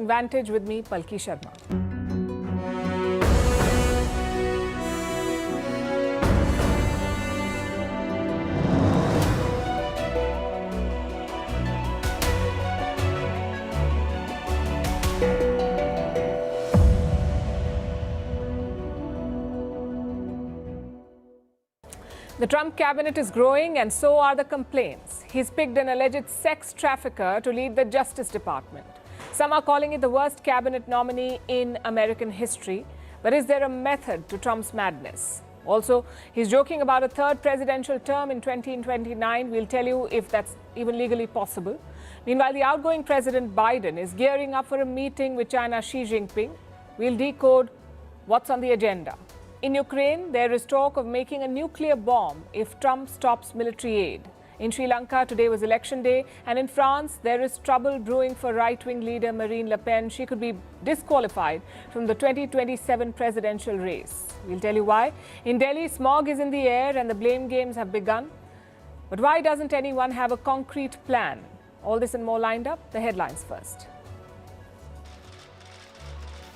Vantage with me, Palki Sharma. The Trump cabinet is growing and so are the complaints. He's picked an alleged sex trafficker to lead the Justice Department. Some are calling it the worst cabinet nominee in American history. But is there a method to Trump's madness? Also, he's joking about a third presidential term in 2029. We'll tell you if that's even legally possible. Meanwhile, the outgoing President Biden is gearing up for a meeting with China's Xi Jinping. We'll decode what's on the agenda. In Ukraine, there is talk of making a nuclear bomb if Trump stops military aid. In Sri Lanka, today was election day. And in France, there is trouble brewing for right-wing leader Marine Le Pen. She could be disqualified from the 2027 presidential race. We'll tell you why. In Delhi, smog is in the air and the blame games have begun. But why doesn't anyone have a concrete plan? All this and more lined up. The headlines first.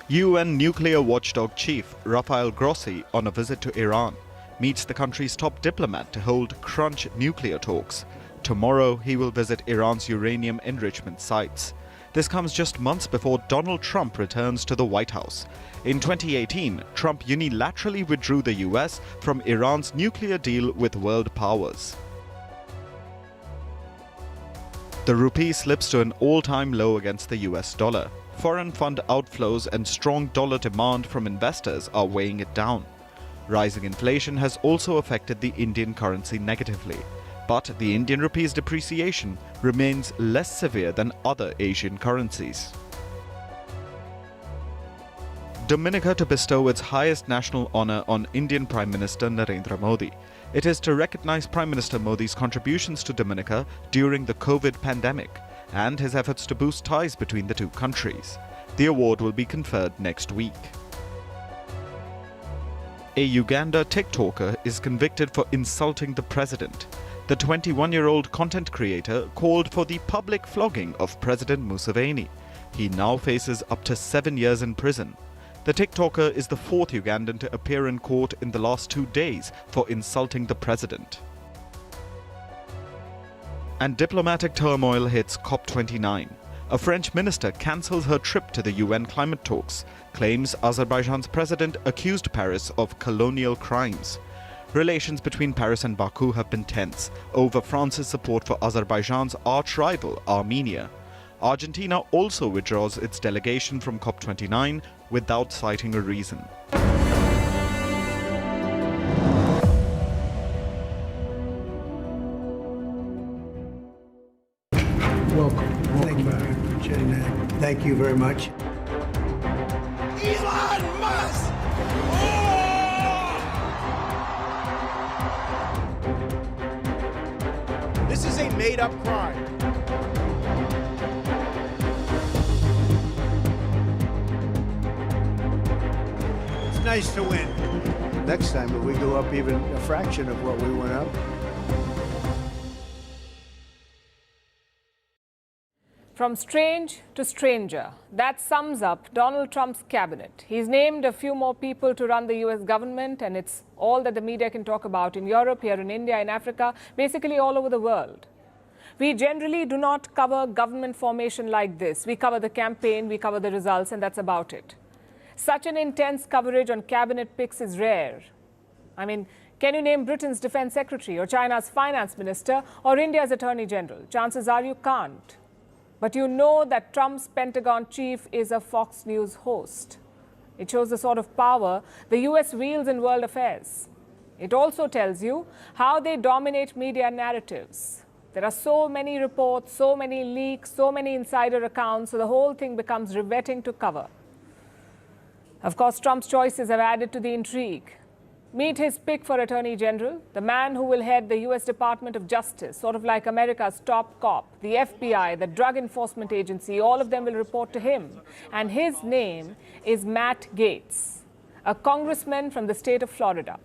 UN nuclear watchdog chief Rafael Grossi, on a visit to Iran, meets the country's top diplomat to hold crunch nuclear talks. Tomorrow, he will visit Iran's uranium enrichment sites. This comes just months before Donald Trump returns to the White House. In 2018, Trump unilaterally withdrew the US from Iran's nuclear deal with world powers. The rupee slips to an all-time low against the US dollar. Foreign fund outflows and strong dollar demand from investors are weighing it down. Rising inflation has also affected the Indian currency negatively, but the Indian rupee's depreciation remains less severe than other Asian currencies. Dominica to bestow its highest national honor on Indian Prime Minister Narendra Modi. It is to recognize Prime Minister Modi's contributions to Dominica during the COVID pandemic and his efforts to boost ties between the two countries. The award will be conferred next week. A Uganda TikToker is convicted for insulting the president. The 21-year-old content creator called for the public flogging of President Museveni. He now faces up to 7 years in prison. The TikToker is the fourth Ugandan to appear in court in the last 2 days for insulting the president. And diplomatic turmoil hits COP29. A French minister cancels her trip to the UN climate talks, claims Azerbaijan's president accused Paris of colonial crimes. Relations between Paris and Baku have been tense over France's support for Azerbaijan's arch-rival Armenia. Argentina also withdraws its delegation from COP29 without citing a reason. Welcome. Thank you. Appreciate that. Thank you very much. Elon Musk! Oh! This is a made-up crime. It's nice to win. Next time, if we go up even a fraction of what we went up. From strange to stranger, that sums up Donald Trump's cabinet. He's named a few more people to run the US government, and it's all that the media can talk about in Europe, here in India, in Africa, basically all over the world. We generally do not cover government formation like this. We cover the campaign, we cover the results, and that's about it. Such an intense coverage on cabinet picks is rare. I mean, can you name Britain's defense secretary, or China's finance minister, or India's attorney general? Chances are you can't. But you know that Trump's Pentagon chief is a Fox News host. It shows the sort of power the US wields in world affairs. It also tells you how they dominate media narratives. There are so many reports, so many leaks, so many insider accounts, so the whole thing becomes riveting to cover. Of course, Trump's choices have added to the intrigue. Meet his pick for Attorney General, the man who will head the US Department of Justice, sort of like America's top cop, the FBI, the Drug Enforcement Agency, all of them will report to him. And his name is Matt Gaetz, a congressman from the state of Florida.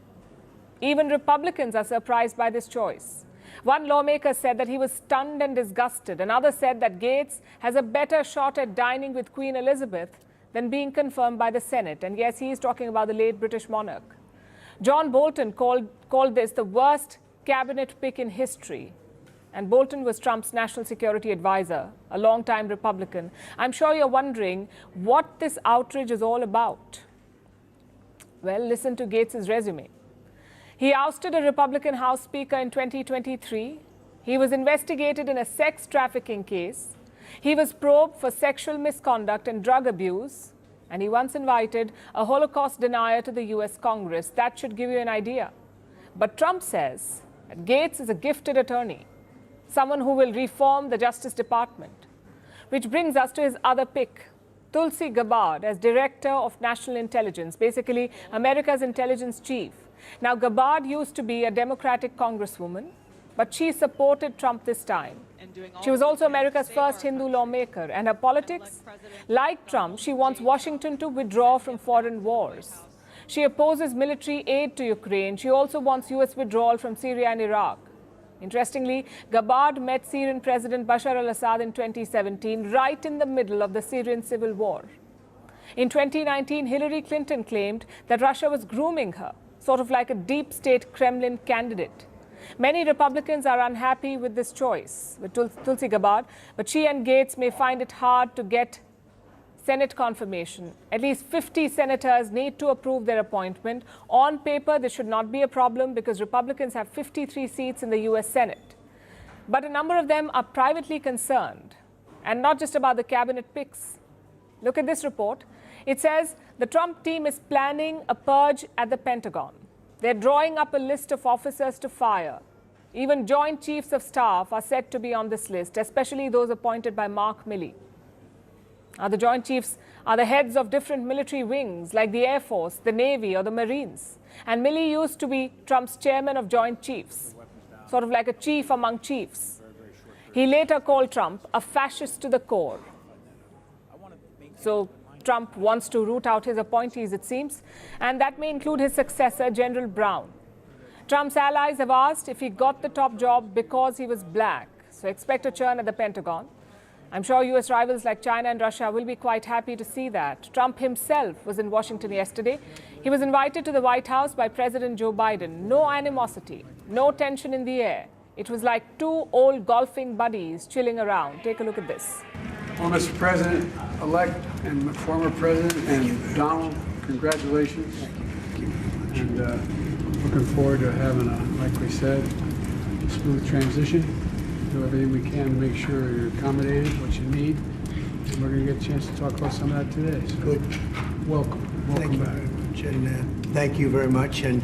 Even Republicans are surprised by this choice. One lawmaker said that he was stunned and disgusted. Another said that Gaetz has a better shot at dining with Queen Elizabeth than being confirmed by the Senate. And yes, he is talking about the late British monarch. John Bolton called this the worst cabinet pick in history. And Bolton was Trump's national security advisor, a longtime Republican. I'm sure you're wondering what this outrage is all about. Well, listen to Gaetz's resume. He ousted a Republican House Speaker in 2023. He was investigated in a sex trafficking case. He was probed for sexual misconduct and drug abuse. And he once invited a Holocaust denier to the US Congress. That should give you an idea. But Trump says that Gaetz is a gifted attorney, someone who will reform the Justice Department. Which brings us to his other pick, Tulsi Gabbard as Director of National Intelligence, basically America's intelligence chief. Now, Gabbard used to be a Democratic congresswoman, but she supported Trump this time. She was also America's first Hindu lawmaker, and her politics? Like Trump, she wants Washington to withdraw from foreign wars. She opposes military aid to Ukraine. She also wants US withdrawal from Syria and Iraq. Interestingly, Gabbard met Syrian President Bashar al-Assad in 2017, right in the middle of the Syrian civil war. In 2019, Hillary Clinton claimed that Russia was grooming her, sort of like a deep state Kremlin candidate. Many Republicans are unhappy with this choice, with Tulsi Gabbard, but she and Gaetz may find it hard to get Senate confirmation. At least 50 senators need to approve their appointment. On paper, this should not be a problem because Republicans have 53 seats in the US Senate. But a number of them are privately concerned, and not just about the cabinet picks. Look at this report. It says the Trump team is planning a purge at the Pentagon. They're drawing up a list of officers to fire. Even Joint Chiefs of Staff are said to be on this list, especially those appointed by Mark Milley. The Joint Chiefs are the heads of different military wings, like the Air Force, the Navy, or the Marines. And Milley used to be Trump's chairman of Joint Chiefs, sort of like a chief among chiefs. He later called Trump a fascist to the core. So Trump wants to root out his appointees, it seems, and that may include his successor, General Brown. Trump's allies have asked if he got the top job because he was black. So expect a churn at the Pentagon. I'm sure US rivals like China and Russia will be quite happy to see that. Trump himself was in Washington yesterday. He was invited to the White House by President Joe Biden. No animosity, no tension in the air. It was like two old golfing buddies chilling around. Take a look at this. Well, Mr. President-elect and former President and Donald, congratulations. Thank you. And looking forward to having like we said, a smooth transition. Do everything we can to make sure you're accommodated, what you need. And we're going to get a chance to talk about some of that today. So Good. Welcome. Thank you Back. very much. And thank you very much. And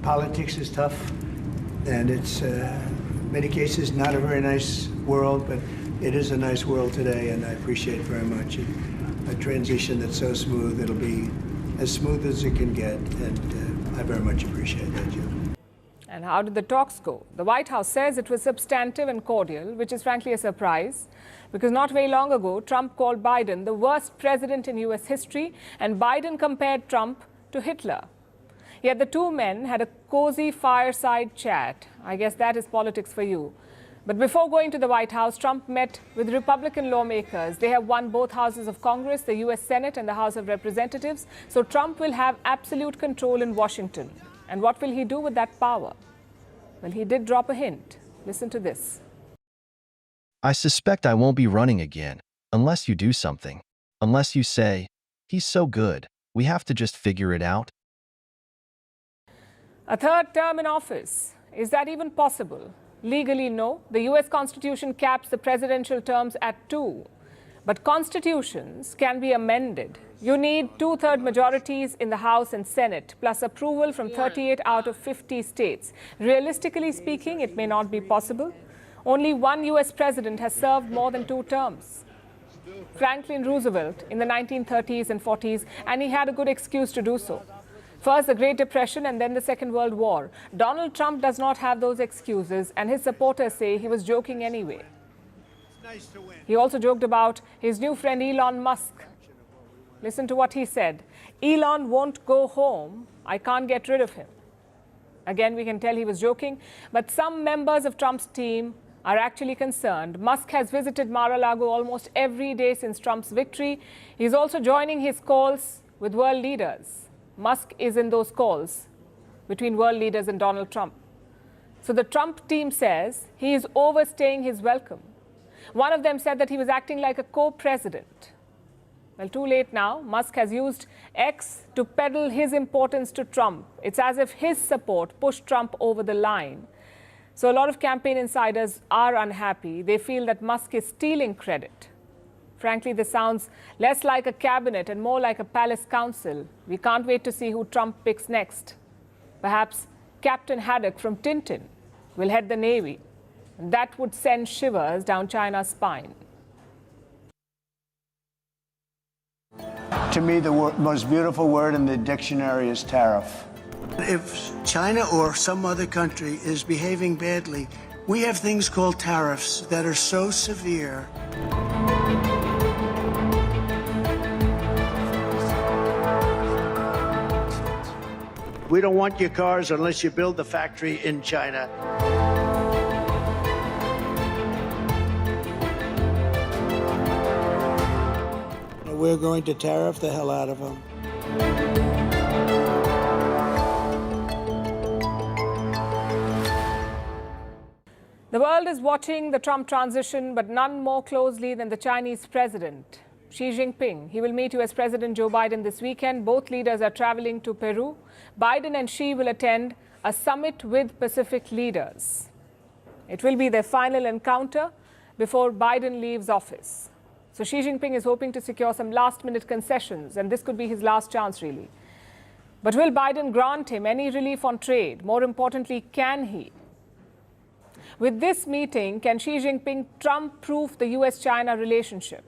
politics is tough. And it's, in many cases, not a very nice world, but it is a nice world today, and I appreciate it very much. And a transition that's so smooth, it'll be as smooth as it can get, and I very much appreciate that, Jim. And how did the talks go? The White House says it was substantive and cordial, which is frankly a surprise, because not very long ago, Trump called Biden the worst president in US history, and Biden compared Trump to Hitler. Yet the two men had a cozy fireside chat. I guess that is politics for you. But before going to the White House, Trump met with Republican lawmakers. They have won both houses of Congress, the US Senate and the House of Representatives. So Trump will have absolute control in Washington. And what will he do with that power? Well, he did drop a hint. Listen to this. I suspect I won't be running again, unless you do something. Unless you say, he's so good, we have to just figure it out. A third term in office. Is that even possible? Legally, no. The US Constitution caps the presidential terms at 2. But constitutions can be amended. You need 2/3 majorities in the House and Senate, plus approval from 38 out of 50 states. Realistically speaking, it may not be possible. Only one US president has served more than 2 terms. Franklin Roosevelt in the 1930s and 40s, and he had a good excuse to do so. First, the Great Depression and then the Second World War. Donald Trump does not have those excuses, and his supporters say he was joking anyway. Nice to win. He also joked about his new friend Elon Musk. Listen to what he said. Elon won't go home. I can't get rid of him. Again, we can tell he was joking, but some members of Trump's team are actually concerned. Musk has visited Mar-a-Lago almost every day since Trump's victory. He's also joining his calls with world leaders. Musk is in those calls between world leaders and Donald Trump. So the Trump team says he is overstaying his welcome. One of them said that he was acting like a co-president. Well, too late now. Musk has used X to peddle his importance to Trump. It's as if his support pushed Trump over the line. So a lot of campaign insiders are unhappy. They feel that Musk is stealing credit. Frankly, this sounds less like a cabinet and more like a palace council. We can't wait to see who Trump picks next. Perhaps Captain Haddock from Tintin will head the Navy. And that would send shivers down China's spine. To me, the most beautiful word in the dictionary is tariff. If China or some other country is behaving badly, we have things called tariffs that are so severe. We don't want your cars unless you build the factory in China. We're going to tariff the hell out of them. The world is watching the Trump transition, but none more closely than the Chinese president, Xi Jinping. He will meet US President Joe Biden this weekend. Both leaders are traveling to Peru. Biden and Xi will attend a summit with Pacific leaders. It will be their final encounter before Biden leaves office. So Xi Jinping is hoping to secure some last-minute concessions, and this could be his last chance, really. But will Biden grant him any relief on trade? More importantly, can he? With this meeting, can Xi Jinping Trump-proof the US-China relationship?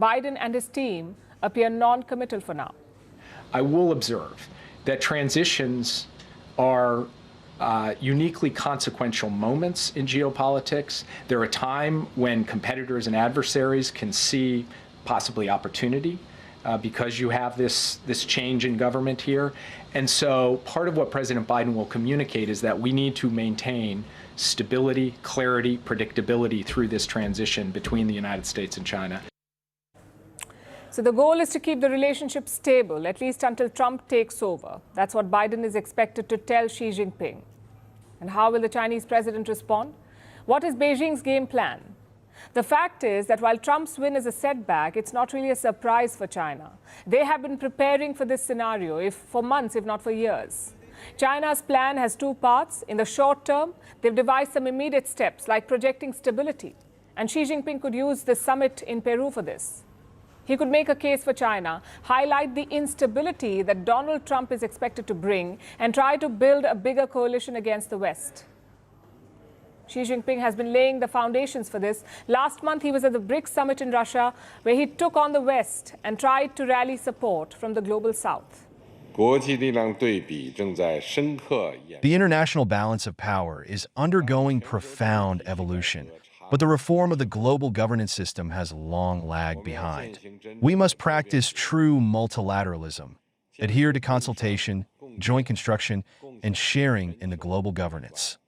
Biden and his team appear non-committal for now. I will observe that transitions are uniquely consequential moments in geopolitics. They're a time when competitors and adversaries can see possibly opportunity because you have this change in government here. And so part of what President Biden will communicate is that we need to maintain stability, clarity, predictability through this transition between the United States and China. So the goal is to keep the relationship stable, at least until Trump takes over. That's what Biden is expected to tell Xi Jinping. And how will the Chinese president respond? What is Beijing's game plan? The fact is that while Trump's win is a setback, it's not really a surprise for China. They have been preparing for this scenario for months, if not for years. China's plan has two parts. In the short term, they've devised some immediate steps, like projecting stability. And Xi Jinping could use the summit in Peru for this. He could make a case for China, highlight the instability that Donald Trump is expected to bring, and try to build a bigger coalition against the West. Xi Jinping has been laying the foundations for this. Last month, he was at the BRICS summit in Russia, where he took on the West and tried to rally support from the global South. The international balance of power is undergoing profound evolution, but the reform of the global governance system has long lagged behind. We must practice true multilateralism, adhere to consultation, joint construction, and sharing in the global governance.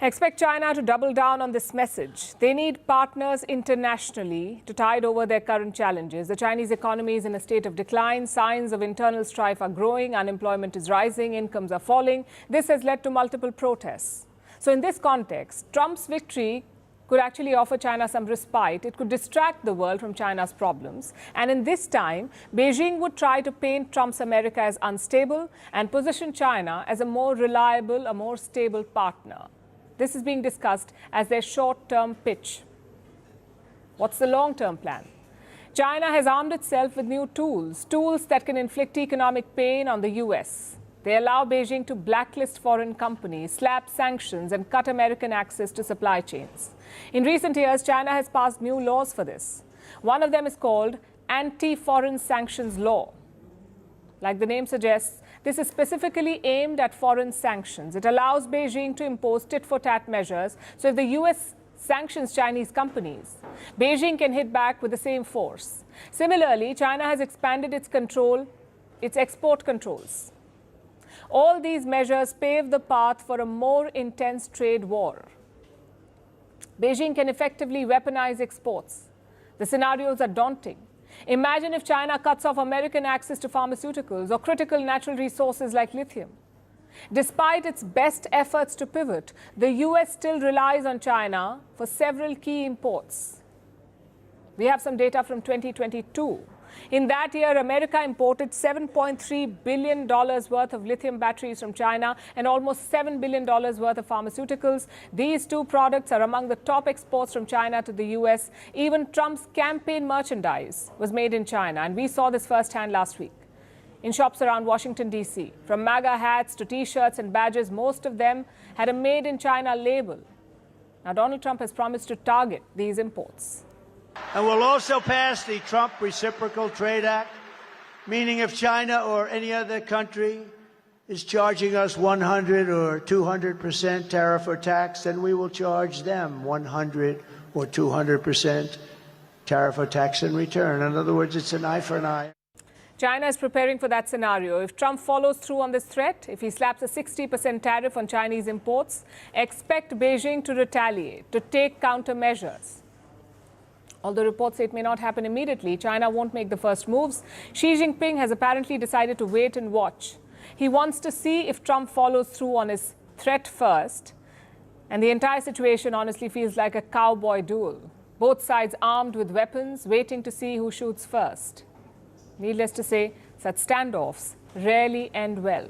I expect China to double down on this message. They need partners internationally to tide over their current challenges. The Chinese economy is in a state of decline. Signs of internal strife are growing. Unemployment is rising. Incomes are falling. This has led to multiple protests. So in this context, Trump's victory could actually offer China some respite. It could distract the world from China's problems. And in this time, Beijing would try to paint Trump's America as unstable and position China as a more reliable, a more stable partner. This is being discussed as their short-term pitch. What's the long-term plan? China has armed itself with new tools that can inflict economic pain on the US. They allow Beijing to blacklist foreign companies, slap sanctions, and cut American access to supply chains. In recent years, China has passed new laws for this. One of them is called Anti-Foreign Sanctions Law. Like the name suggests, this is specifically aimed at foreign sanctions. It allows Beijing to impose tit-for-tat measures. So if the US sanctions Chinese companies, Beijing can hit back with the same force. Similarly, China has expanded its export controls. All these measures pave the path for a more intense trade war. Beijing can effectively weaponize exports. The scenarios are daunting. Imagine if China cuts off American access to pharmaceuticals or critical natural resources like lithium. Despite its best efforts to pivot, the US still relies on China for several key imports. We have some data from 2022. In that year, America imported $7.3 billion worth of lithium batteries from China and almost $7 billion worth of pharmaceuticals. These two products are among the top exports from China to the US. Even Trump's campaign merchandise was made in China, and we saw this firsthand last week. In shops around Washington, D.C., from MAGA hats to T-shirts and badges, most of them had a Made in China label. Now, Donald Trump has promised to target these imports. And we'll also pass the Trump Reciprocal Trade Act, meaning if China or any other country is charging us 100 or 200% tariff or tax, then we will charge them 100 or 200% tariff or tax in return. In other words, it's an eye for an eye. China is preparing for that scenario. If Trump follows through on this threat, if he slaps a 60% tariff on Chinese imports, expect Beijing to retaliate, to take countermeasures. Although reports say it may not happen immediately, China won't make the first moves. Xi Jinping has apparently decided to wait and watch. He wants to see if Trump follows through on his threat first. And the entire situation honestly feels like a cowboy duel. Both sides armed with weapons, waiting to see who shoots first. Needless to say, such standoffs rarely end well.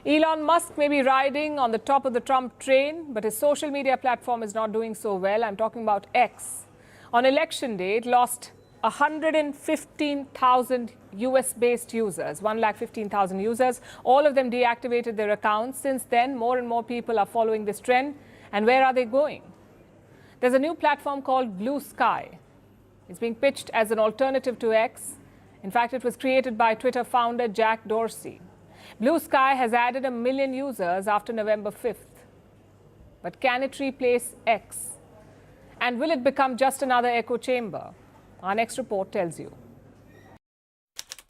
Elon Musk may be riding on the top of the Trump train, but his social media platform is not doing so well. I'm talking about X. On election day, it lost 115,000 US-based users, 115,000 users. All of them deactivated their accounts. Since then, more and more people are following this trend. And where are they going? There's a new platform called BlueSky. It's being pitched as an alternative to X. In fact, it was created by Twitter founder Jack Dorsey. BlueSky has added 1 million users after November 5th. But can it replace X? And will it become just another echo chamber? Our next report tells you.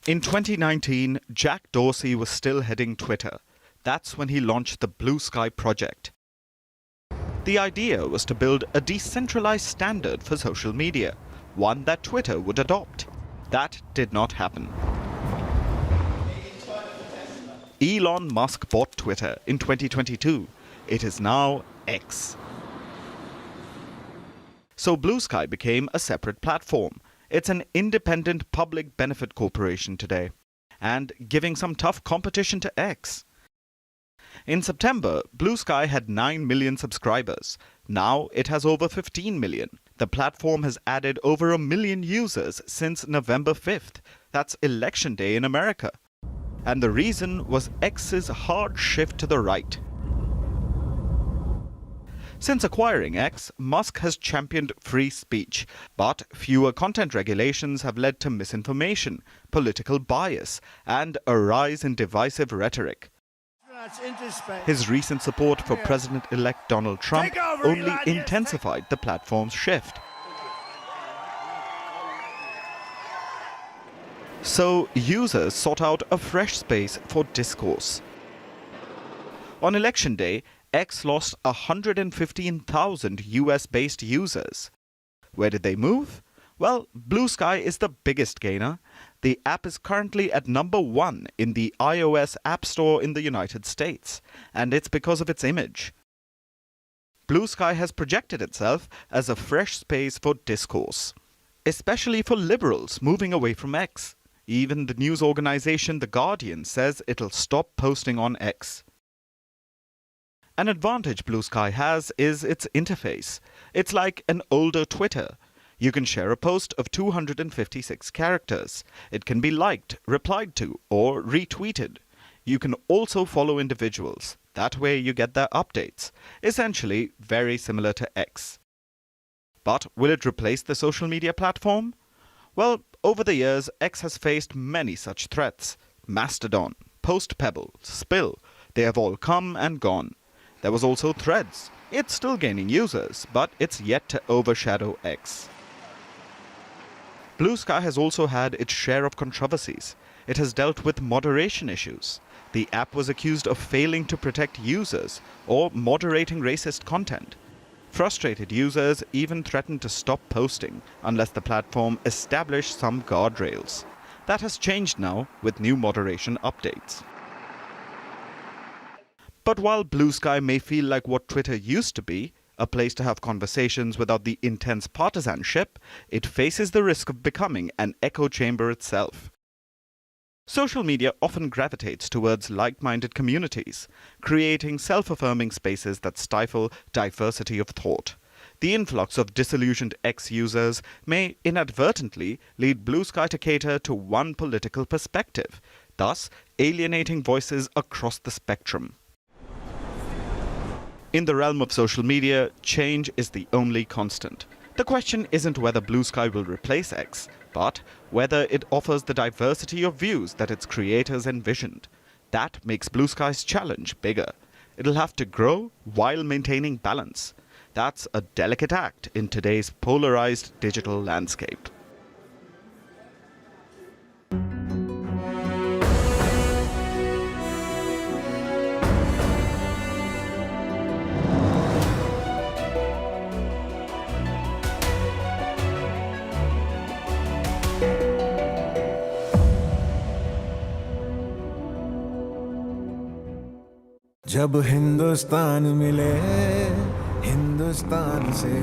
In 2019, Jack Dorsey was still heading Twitter. That's when he launched the BlueSky project. The idea was to build a decentralized standard for social media, one that Twitter would adopt. That did not happen. Elon Musk bought Twitter in 2022. It is now X. So BlueSky became a separate platform. It's an independent public benefit corporation today, and giving some tough competition to X. In September, BlueSky had 9 million subscribers. Now it has over 15 million. The platform has added over 1 million users since November 5th. That's election day in America. And the reason was X's hard shift to the right. Since acquiring X, Musk has championed free speech, but fewer content regulations have led to misinformation, political bias, and a rise in divisive rhetoric. His recent support for President-elect Donald Trump only intensified the platform's shift. So users sought out a fresh space for discourse. On election day, X lost 115,000 US-based users. Where did they move? Well, BlueSky is the biggest gainer. The app is currently at number 1 in the iOS App Store in the United States, and it's because of its image. BlueSky has projected itself as a fresh space for discourse, especially for liberals moving away from X. Even the news organization The Guardian says it'll stop posting on X. An advantage BlueSky has is its interface. It's like an older Twitter. You can share a post of 256 characters. It can be liked, replied to, or retweeted. You can also follow individuals. That way you get their updates. Essentially, very similar to X. But will it replace the social media platform? Well, over the years, X has faced many such threats. Mastodon, PostPebble, Spill, they have all come and gone. There was also Threads. It's still gaining users, but it's yet to overshadow X. BlueSky has also had its share of controversies. It has dealt with moderation issues. The app was accused of failing to protect users or moderating racist content. Frustrated users even threatened to stop posting unless the platform established some guardrails. That has changed now with new moderation updates. But while BlueSky may feel like what Twitter used to be, a place to have conversations without the intense partisanship, it faces the risk of becoming an echo chamber itself. Social media often gravitates towards like-minded communities, creating self-affirming spaces that stifle diversity of thought. The influx of disillusioned ex-users may inadvertently lead BlueSky to cater to one political perspective, thus alienating voices across the spectrum. In the realm of social media, change is the only constant. The question isn't whether BlueSky will replace X, but whether it offers the diversity of views that its creators envisioned. That makes BlueSky's challenge bigger. It'll have to grow while maintaining balance. That's a delicate act in today's polarized digital landscape. जब हिंदुस्तान मिले हिंदुस्तान से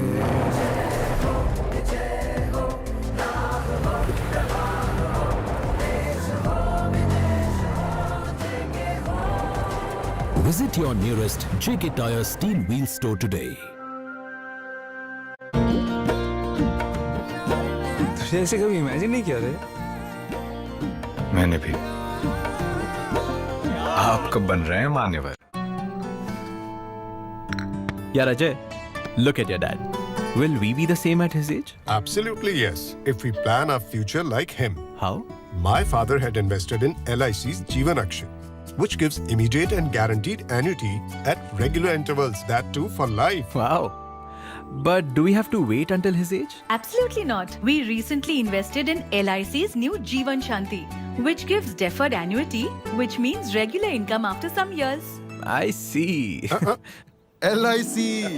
Visit your nearest JK Tyre Steel Wheel store today. तुझे ऐसे कभी imagine नहीं किया रे? मैंने भी। आप कब बन रहे हैं मान्यवर? Yeah, Ajay, look at your dad. Will we be the same at his age? Absolutely yes, if we plan our future like him. How? My father had invested in LIC's Jeevan Akshay, which gives immediate and guaranteed annuity at regular intervals, that too for life. Wow. But do we have to wait until his age? Absolutely not. We recently invested in LIC's new Jeevan Shanti, which gives deferred annuity, which means regular income after some years. I see. LIC.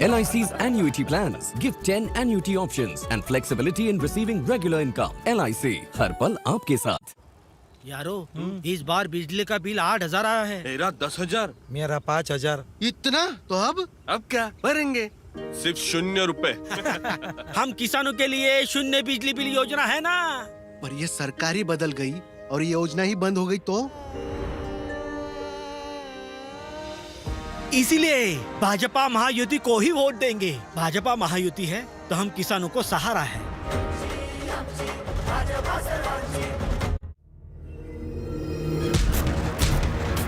LIC's annuity plans give 10 annuity options and flexibility in receiving regular income. LIC, हर पल आपके साथ. यारो, इस बार बिजली का bill 8,000 आया है। मेरा 10,000। मेरा 5,000। इतना? तो अब क्या भरेंगे? सिर्फ 0 रुपए। हम किसानों के लिए शून्य बिजली बिल योजना है ना? पर ये सरकारी बदल गई और ये योजना ही बंद हो गई तो? इसीलिए भाजपा महायुति को ही वोट देंगे। भाजपा महायुति है तो हम किसानों को सहारा है।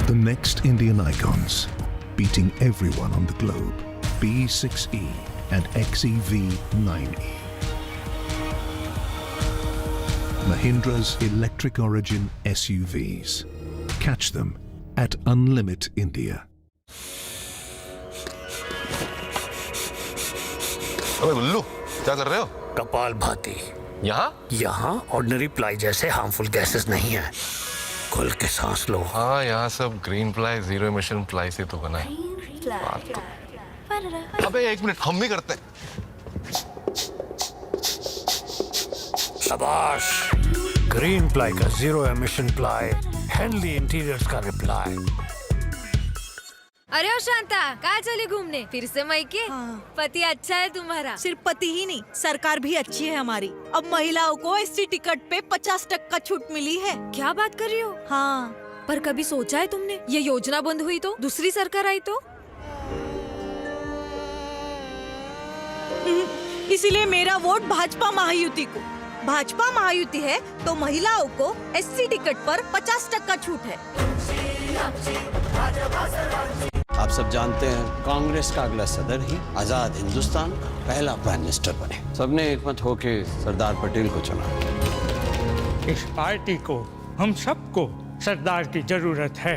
The next Indian icons, beating everyone on the globe. B6E and XEV9E. Mahindra's electric origin SUVs. Catch them at Unlimit India. अबे गुल्लू, क्या कर रहे हो? कपाल भाती। यहाँ ऑर्डिनरी प्लाई जैसे हार्मफुल गैसेस नहीं है। खुल के सांस लो। हाँ, यहाँ सब green ply, zero emission ply से तो बना है। अबे 1 मिनट, हम भी करते हैं। शाबाश। ग्रीन प्लाई का zero emission ply, Henley interiors का रिप्लाई। अरे ओ शांता, कहाँ चली घूमने? फिर से मायके? पति अच्छा है तुम्हारा? सिर्फ पति ही नहीं, सरकार भी अच्छी है हमारी। अब महिलाओं को एसटी टिकट पे 50% छूट मिली है। क्या बात कर रही हो? हाँ। पर कभी सोचा है तुमने, ये योजना बंद हुई तो दूसरी सरकार आई तो? इसीलिए मेरा वोट भाजपा महायुति को। भाजपा महायुति है तो महिलाओं को एसटी टिकट पर 50% छूट है। आप सब जानते हैं कांग्रेस का अगला सदर ही आजाद हिंदुस्तान पहला प्राइम मिनिस्टर बने। सबने एकमत होके सरदार पटेल को चुना। इस पार्टी को, हम सबको सरदार की जरूरत है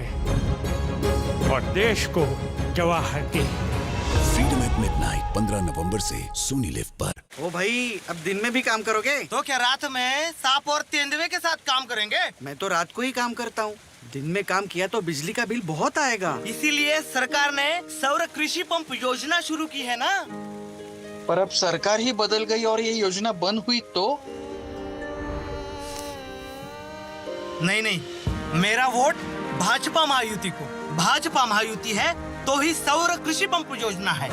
और देश को जवाहर की। फ्रीडम एट मिडनाइट 15 नवंबर से सोनी लिव पर। ओ भाई, अब दिन में भी काम करोगे? तो क्या रात में सांप और तेंदुए के साथ काम करेंगे? मैं तो रात को ही काम करता हूँ। दिन में काम किया तो बिजली का बिल बहुत आएगा। इसीलिए सरकार ने सौर कृषि पंप योजना शुरू की है ना। पर अब सरकार ही बदल गई और ये योजना बंद हुई तो? नहीं, मेरा वोट भाजपा महायुति को। भाजपा महायुति है तो ही सौर कृषि पंप योजना है।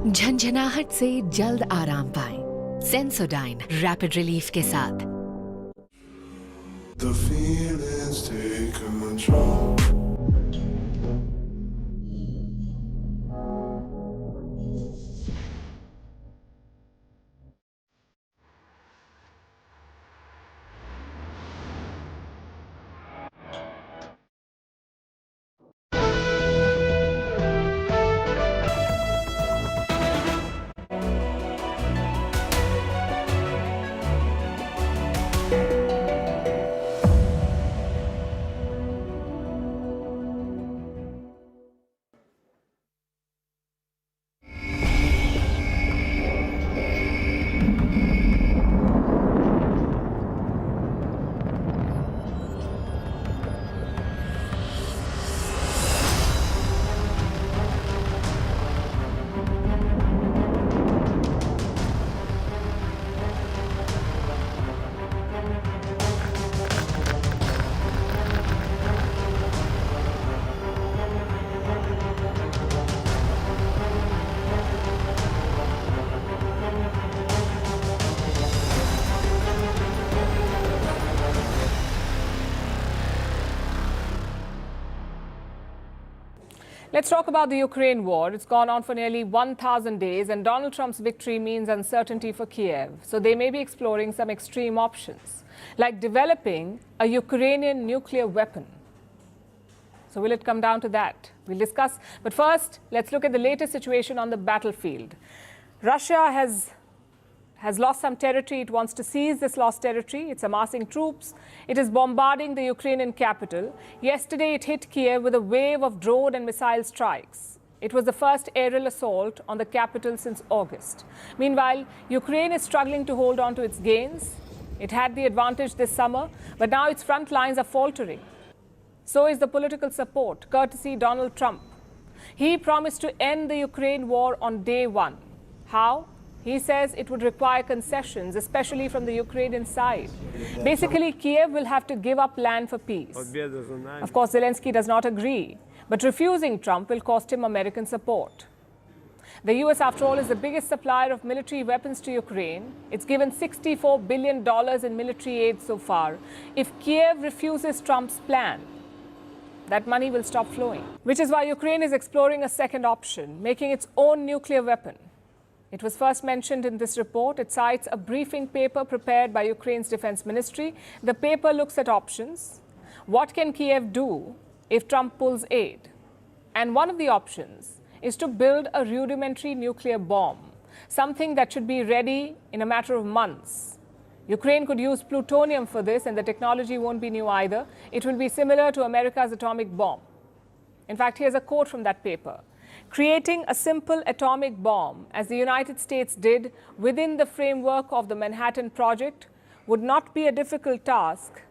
झंझनाहट से जल्द आराम पाएं। सेंसोडाइन रैपिड रिलीफ के साथ। The feelings take control. Let's talk about the Ukraine war. It's gone on for nearly 1,000 days, and Donald Trump's victory means uncertainty for Kiev. So they may be exploring some extreme options, like developing a Ukrainian nuclear weapon. So will it come down to that? We'll discuss. But first, let's look at the latest situation on the battlefield. Russia has lost some territory. It wants to seize this lost territory. It's amassing troops. It is bombarding the Ukrainian capital. Yesterday, it hit Kiev with a wave of drone and missile strikes. It was the first aerial assault on the capital since August. Meanwhile, Ukraine is struggling to hold on to its gains. It had the advantage this summer, but now its front lines are faltering. So is the political support, courtesy Donald Trump. He promised to end the Ukraine war on day one. How? He says it would require concessions, especially from the Ukrainian side. Basically, Kiev will have to give up land for peace. Of course, Zelensky does not agree, but refusing Trump will cost him American support. The US, after all, is the biggest supplier of military weapons to Ukraine. It's given $64 billion in military aid so far. If Kiev refuses Trump's plan, that money will stop flowing. Which is why Ukraine is exploring a second option, making its own nuclear weapon. It was first mentioned in this report. It cites a briefing paper prepared by Ukraine's defense ministry. The paper looks at options. What can Kiev do if Trump pulls aid? And one of the options is to build a rudimentary nuclear bomb, something that should be ready in a matter of months. Ukraine could use plutonium for this, and the technology won't be new either. It will be similar to America's atomic bomb. In fact, here's a quote from that paper. Creating a simple atomic bomb, as the United States did within the framework of the Manhattan Project, would not be a difficult task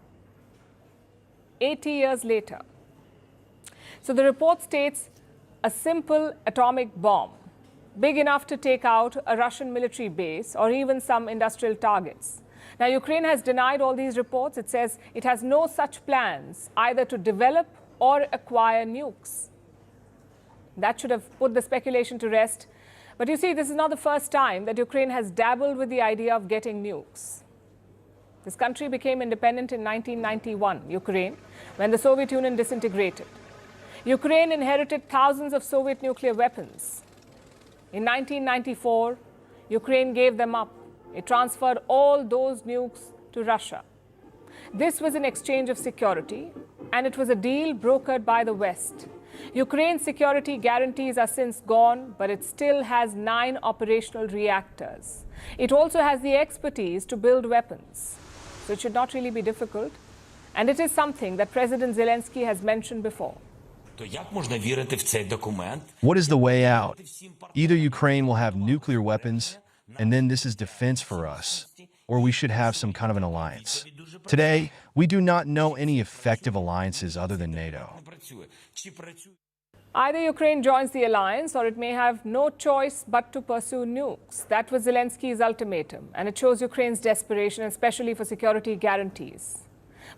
80 years later. So the report states a simple atomic bomb, big enough to take out a Russian military base or even some industrial targets. Now, Ukraine has denied all these reports. It says it has no such plans either to develop or acquire nukes. That should have put the speculation to rest. But you see, this is not the first time that Ukraine has dabbled with the idea of getting nukes. This country became independent in 1991, Ukraine, when the Soviet Union disintegrated. Ukraine inherited thousands of Soviet nuclear weapons. In 1994, Ukraine gave them up. It transferred all those nukes to Russia. This was an exchange of security, and it was a deal brokered by the West. Ukraine's security guarantees are since gone, but it still has 9 operational reactors. It also has the expertise to build weapons. So it should not really be difficult. And it is something that President Zelensky has mentioned before. What is the way out? Either Ukraine will have nuclear weapons, and then this is defense for us, or we should have some kind of an alliance. Today, we do not know any effective alliances other than NATO. Either Ukraine joins the alliance or it may have no choice but to pursue nukes. That was Zelensky's ultimatum, and it shows Ukraine's desperation, especially for security guarantees.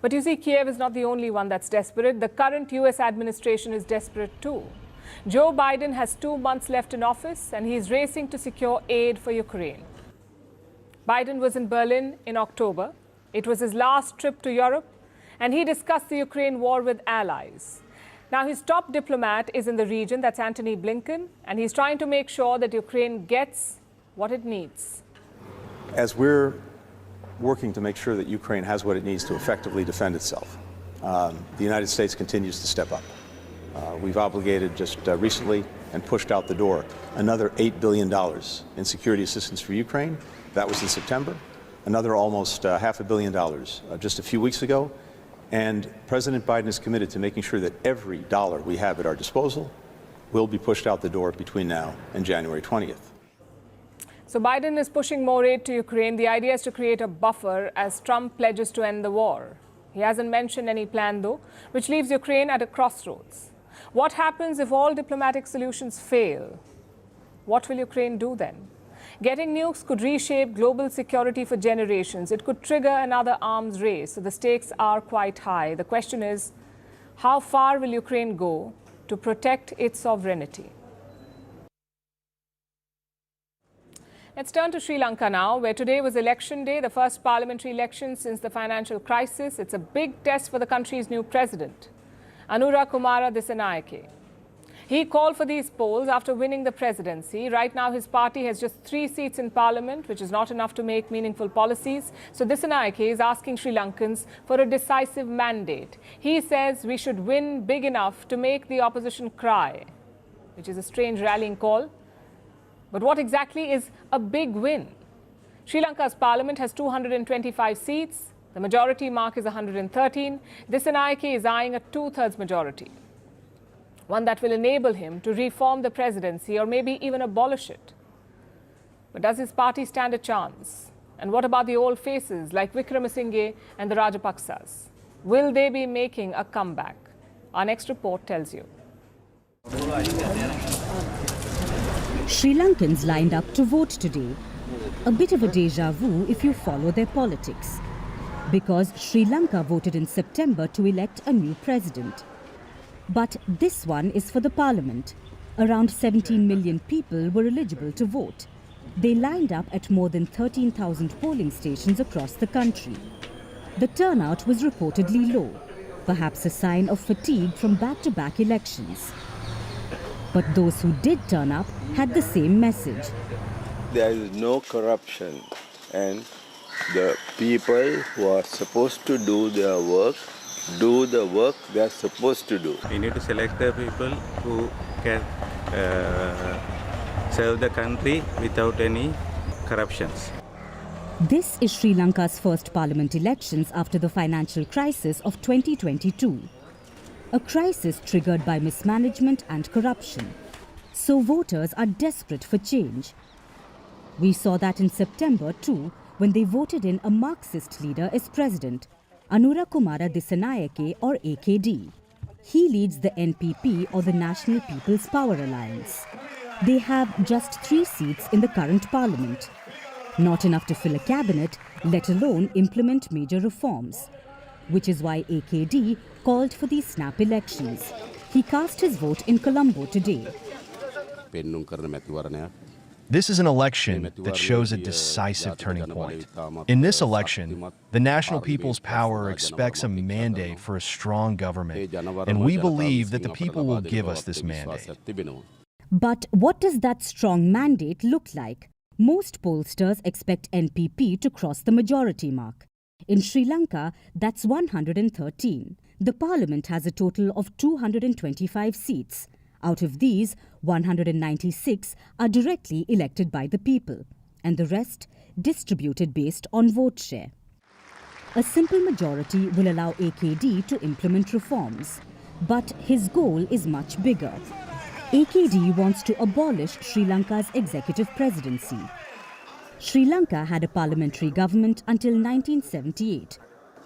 But you see, Kiev is not the only one that's desperate. The current US administration is desperate too. Joe Biden has 2 months left in office and he's racing to secure aid for Ukraine. Biden was in Berlin in October. It was his last trip to Europe and he discussed the Ukraine war with allies. Now his top diplomat is in the region, that's Antony Blinken, and he's trying to make sure that Ukraine gets what it needs. As we're working to make sure that Ukraine has what it needs to effectively defend itself, the United States continues to step up. We've obligated just recently and pushed out the door another $8 billion in security assistance for Ukraine. That was in September. Another almost $500 million just a few weeks ago. And President Biden is committed to making sure that every dollar we have at our disposal will be pushed out the door between now and January 20th. So Biden is pushing more aid to Ukraine. The idea is to create a buffer as Trump pledges to end the war. He hasn't mentioned any plan, though, which leaves Ukraine at a crossroads. What happens if all diplomatic solutions fail? What will Ukraine do then? Getting nukes could reshape global security for generations. It could trigger another arms race. So the stakes are quite high. The question is, how far will Ukraine go to protect its sovereignty? Let's turn to Sri Lanka now, where today was election day, the first parliamentary election since the financial crisis. It's a big test for the country's new president, Anura Kumara Dissanayake. He called for these polls after winning the presidency. Right now, his party has just 3 seats in parliament, which is not enough to make meaningful policies. So Dissanayake is asking Sri Lankans for a decisive mandate. He says we should win big enough to make the opposition cry, which is a strange rallying call. But what exactly is a big win? Sri Lanka's parliament has 225 seats. The majority mark is 113. Dissanayake is eyeing a 2/3 majority, one that will enable him to reform the presidency or maybe even abolish it. But does his party stand a chance? And what about the old faces like Wickramasinghe and the Rajapaksas? Will they be making a comeback? Our next report tells you. Sri Lankans lined up to vote today. A bit of a deja vu if you follow their politics. Because Sri Lanka voted in September to elect a new president. But this one is for the parliament. Around 17 million people were eligible to vote. They lined up at more than 13,000 polling stations across the country. The turnout was reportedly low, perhaps a sign of fatigue from back-to-back elections. But those who did turn up had the same message. There is no corruption, and the people who are supposed to do their work do the work they are supposed to do. We need to select the people who can serve the country without any corruptions. This is Sri Lanka's first parliament elections after the financial crisis of 2022. A crisis triggered by mismanagement and corruption. So voters are desperate for change. We saw that in September too, when they voted in a Marxist leader as president, Anura Kumara Dissanayake or AKD. He leads the NPP or the National People's Power Alliance. They have just 3 seats in the current parliament. Not enough to fill a cabinet, let alone implement major reforms. Which is why AKD called for these snap elections. He cast his vote in Colombo today. This is an election that shows a decisive turning point. In this election, the National People's Power expects a mandate for a strong government, and we believe that the people will give us this mandate. But what does that strong mandate look like? Most pollsters expect NPP to cross the majority mark. In Sri Lanka, that's 113. The parliament has a total of 225 seats. Out of these, 196 are directly elected by the people, and the rest distributed based on vote share. A simple majority will allow AKD to implement reforms, but his goal is much bigger. AKD wants to abolish Sri Lanka's executive presidency. Sri Lanka had a parliamentary government until 1978,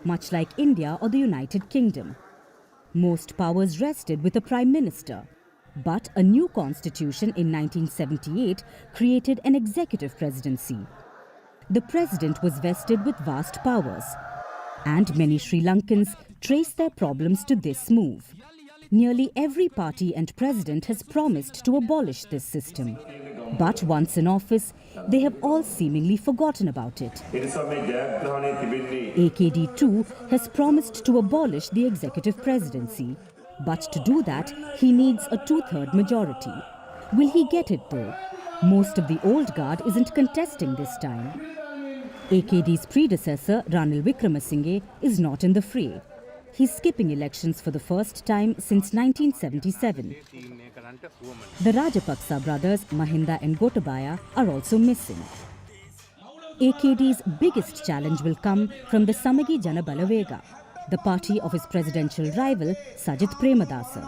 much like India or the United Kingdom. Most powers rested with a prime minister, but a new constitution in 1978 created an executive presidency. The president was vested with vast powers, and many Sri Lankans trace their problems to this move. Nearly every party and president has promised to abolish this system. But once in office, they have all seemingly forgotten about it. AKD too has promised to abolish the executive presidency. But to do that, he needs a two-thirds majority. Will he get it though? Most of the old guard isn't contesting this time. AKD's predecessor, Ranil Wickremesinghe, is not in the fray. He's skipping elections for the first time since 1977. The Rajapaksa brothers, Mahinda and Gotabaya, are also missing. AKD's biggest challenge will come from the Samagi Jana Balavega, the party of his presidential rival, Sajith Premadasa.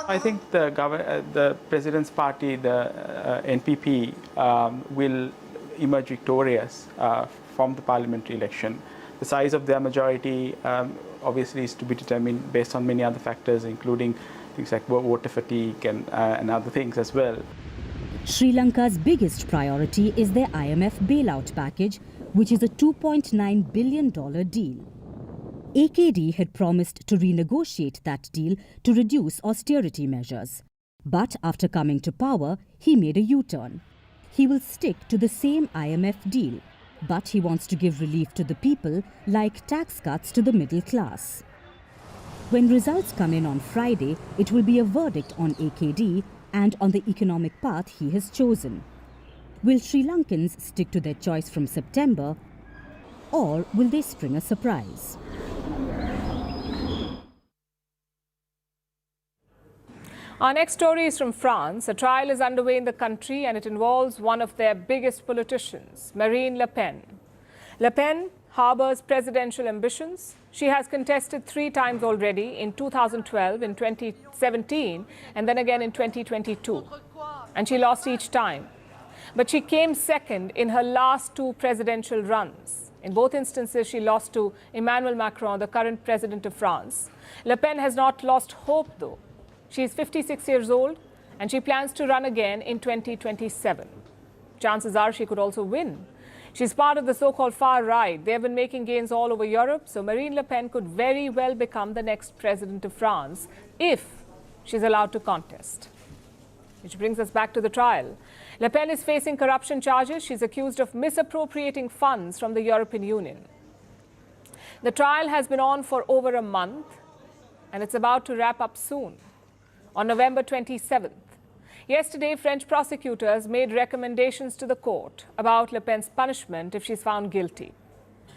I think the president's party, the NPP, will emerge victorious from the parliamentary election. The size of their majority obviously is to be determined based on many other factors, including things like voter fatigue and other things as well. Sri Lanka's biggest priority is their IMF bailout package, which is a $2.9 billion deal. AKD had promised to renegotiate that deal to reduce austerity measures. But after coming to power, he made a U-turn. He will stick to the same IMF deal, but he wants to give relief to the people, like tax cuts to the middle class. When results come in on Friday, it will be a verdict on AKD and on the economic path he has chosen. Will Sri Lankans stick to their choice from September, or will they spring a surprise? Our next story is from France. A trial is underway in the country and it involves one of their biggest politicians, Marine Le Pen. Le Pen harbors presidential ambitions. She has contested 3 times already, in 2012, in 2017, and then again in 2022. And she lost each time. But she came second in her last 2 presidential runs. In both instances, she lost to Emmanuel Macron, the current president of France. Le Pen has not lost hope, though. She is 56 years old and she plans to run again in 2027. Chances are she could also win. She's part of the so-called far right. They have been making gains all over Europe, so Marine Le Pen could very well become the next president of France if she's allowed to contest. Which brings us back to the trial. Le Pen is facing corruption charges. She's accused of misappropriating funds from the European Union. The trial has been on for over a month and it's about to wrap up soon. On November 27th. Yesterday, French prosecutors made recommendations to the court about Le Pen's punishment if she's found guilty.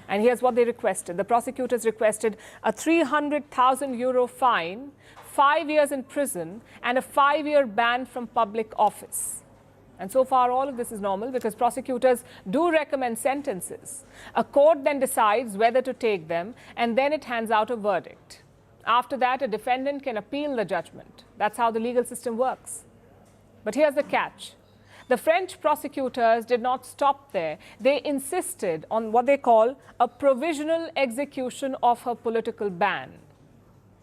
And here's what they requested. The prosecutors requested a €300,000 fine, 5 years in prison, and a 5-year ban from public office. And so far, all of this is normal because prosecutors do recommend sentences. A court then decides whether to take them, and then it hands out a verdict. After that, a defendant can appeal the judgment. That's how the legal system works. But here's the catch. The French prosecutors did not stop there. They insisted on what they call a provisional execution of her political ban,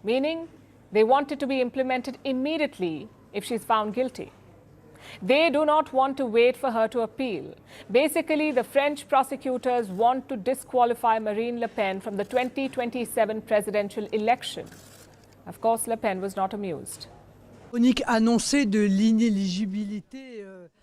meaning they want it to be implemented immediately if she's found guilty. They do not want to wait for her to appeal. Basically, the French prosecutors want to disqualify Marine Le Pen from the 2027 presidential election. Of course, Le Pen was not amused.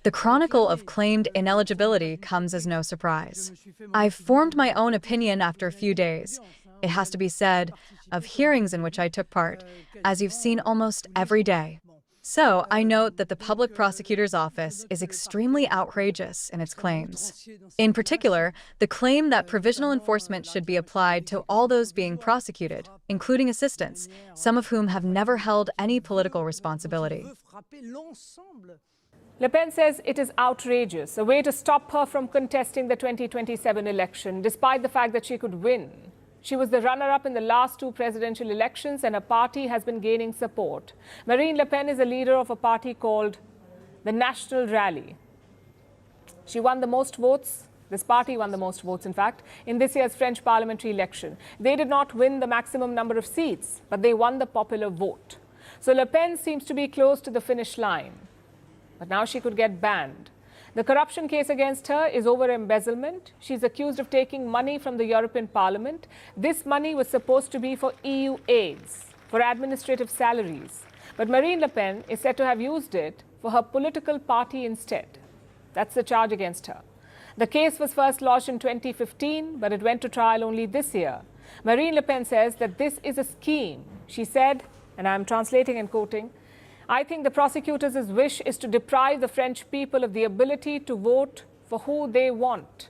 The chronicle of claimed ineligibility comes as no surprise. I've formed my own opinion after a few days. It has to be said, of hearings in which I took part, as you've seen almost every day. So I note that the public prosecutor's office is extremely outrageous in its claims. In particular, the claim that provisional enforcement should be applied to all those being prosecuted, including assistants, some of whom have never held any political responsibility. Le Pen says it is outrageous, a way to stop her from contesting the 2027 election, despite the fact that she could win. She was the runner-up in the last two presidential elections and her party has been gaining support. Marine Le Pen is a leader of a party called the National Rally. She won the most votes. This party won the most votes, in fact, in this year's French parliamentary election. They did not win the maximum number of seats, but they won the popular vote. So Le Pen seems to be close to the finish line. But now she could get banned. The corruption case against her is over embezzlement. She's accused of taking money from the European Parliament. This money was supposed to be for EU aids, for administrative salaries. But Marine Le Pen is said to have used it for her political party instead. That's the charge against her. The case was first lodged in 2015, but it went to trial only this year. Marine Le Pen says that this is a scheme. She said, and I'm translating and quoting, "I think the prosecutors' wish is to deprive the French people of the ability to vote for who they want."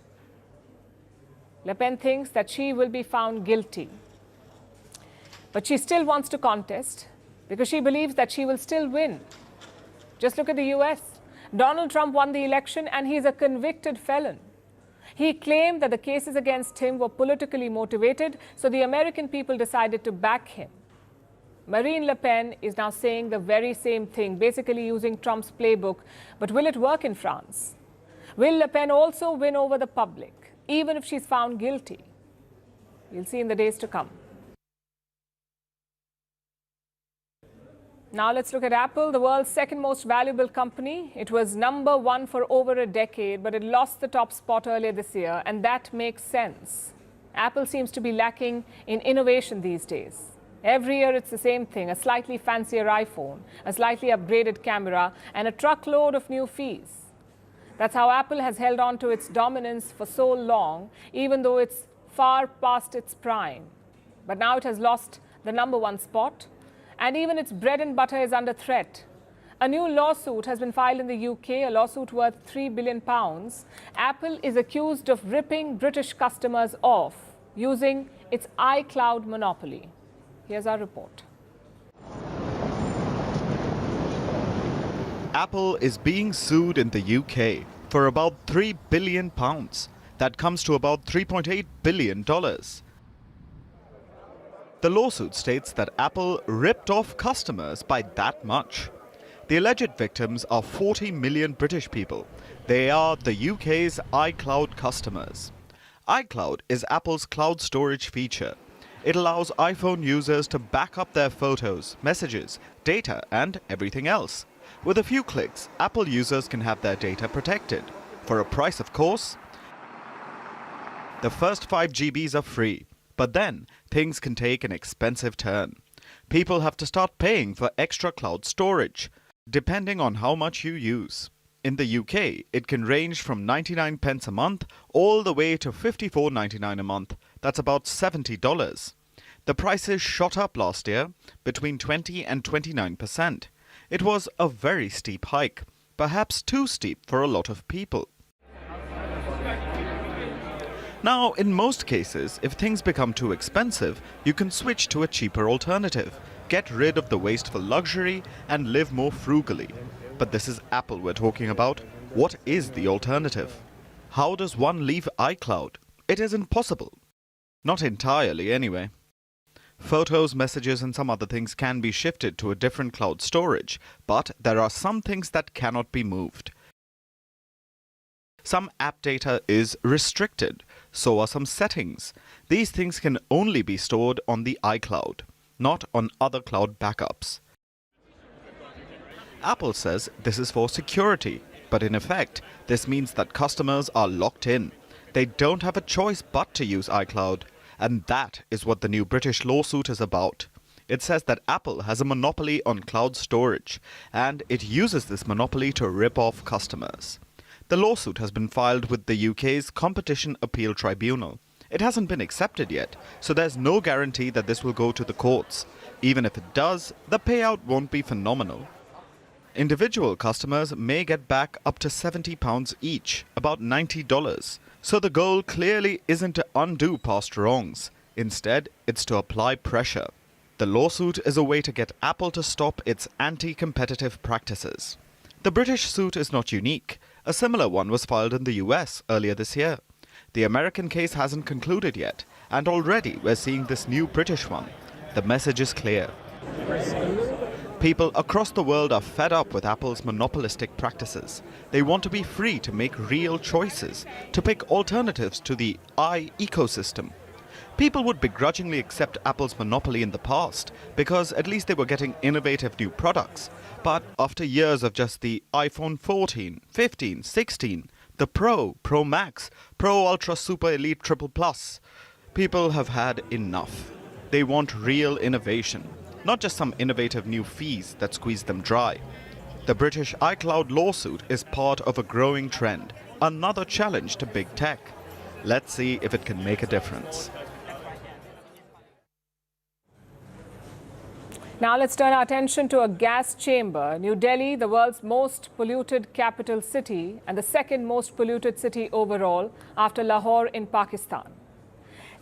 Le Pen thinks that she will be found guilty. But she still wants to contest because she believes that she will still win. Just look at the US. Donald Trump won the election and he's a convicted felon. He claimed that the cases against him were politically motivated, so the American people decided to back him. Marine Le Pen is now saying the very same thing, basically using Trump's playbook. But will it work in France? Will Le Pen also win over the public, even if she's found guilty? We'll see in the days to come. Now let's look at Apple, the world's second most valuable company. It was number one for over a decade, but it lost the top spot earlier this year, and that makes sense. Apple seems to be lacking in innovation these days. Every year it's the same thing, a slightly fancier iPhone, a slightly upgraded camera, and a truckload of new fees. That's how Apple has held on to its dominance for so long, even though it's far past its prime. But now it has lost the number one spot, and even its bread and butter is under threat. A new lawsuit has been filed in the UK, a lawsuit worth £3 billion. Apple is accused of ripping British customers off using its iCloud monopoly. Here's our report. Apple is being sued in the UK for about £3 billion. That comes to about $3.8 billion. The lawsuit states that Apple ripped off customers by that much. The alleged victims are 40 million British people. They are the UK's iCloud customers. iCloud is Apple's cloud storage feature. It allows iPhone users to back up their photos, messages, data, and everything else. With a few clicks, Apple users can have their data protected. For a price, of course. The first 5 GBs are free, but then things can take an expensive turn. People have to start paying for extra cloud storage, depending on how much you use. In the UK, it can range from 99 pence a month all the way to $54.99 a month. That's about $70. The prices shot up last year, between 20 and 29%. It was a very steep hike, perhaps too steep for a lot of people. Now, in most cases, if things become too expensive, you can switch to a cheaper alternative, get rid of the wasteful luxury, and live more frugally. But this is Apple we're talking about. What is the alternative? How does one leave iCloud? It is impossible. Not entirely, anyway. Photos, messages, and some other things can be shifted to a different cloud storage, but there are some things that cannot be moved. Some app data is restricted, so are some settings. These things can only be stored on the iCloud, not on other cloud backups. Apple says this is for security, but in effect, this means that customers are locked in. They don't have a choice but to use iCloud, and that is what the new British lawsuit is about. It says that Apple has a monopoly on cloud storage, and it uses this monopoly to rip off customers. The lawsuit has been filed with the UK's Competition Appeal Tribunal. It hasn't been accepted yet, so there's no guarantee that this will go to the courts. Even if it does, the payout won't be phenomenal. Individual customers may get back up to £70 each, about $90. So the goal clearly isn't to undo past wrongs. Instead, it's to apply pressure. The lawsuit is a way to get Apple to stop its anti-competitive practices. The British suit is not unique. A similar one was filed in the US earlier this year. The American case hasn't concluded yet, and already we're seeing this new British one. The message is clear. People across the world are fed up with Apple's monopolistic practices. They want to be free to make real choices, to pick alternatives to the ecosystem. People would begrudgingly accept Apple's monopoly in the past because at least they were getting innovative new products. But after years of just the iPhone 14, 15, 16, the Pro, Pro Max, Pro Ultra Super Elite Triple Plus, people have had enough. They want real innovation, not just some innovative new fees that squeeze them dry. The British iCloud lawsuit is part of a growing trend, another challenge to big tech. Let's see if it can make a difference. Now let's turn our attention to a gas chamber. New Delhi, the world's most polluted capital city and the second most polluted city overall after Lahore in Pakistan.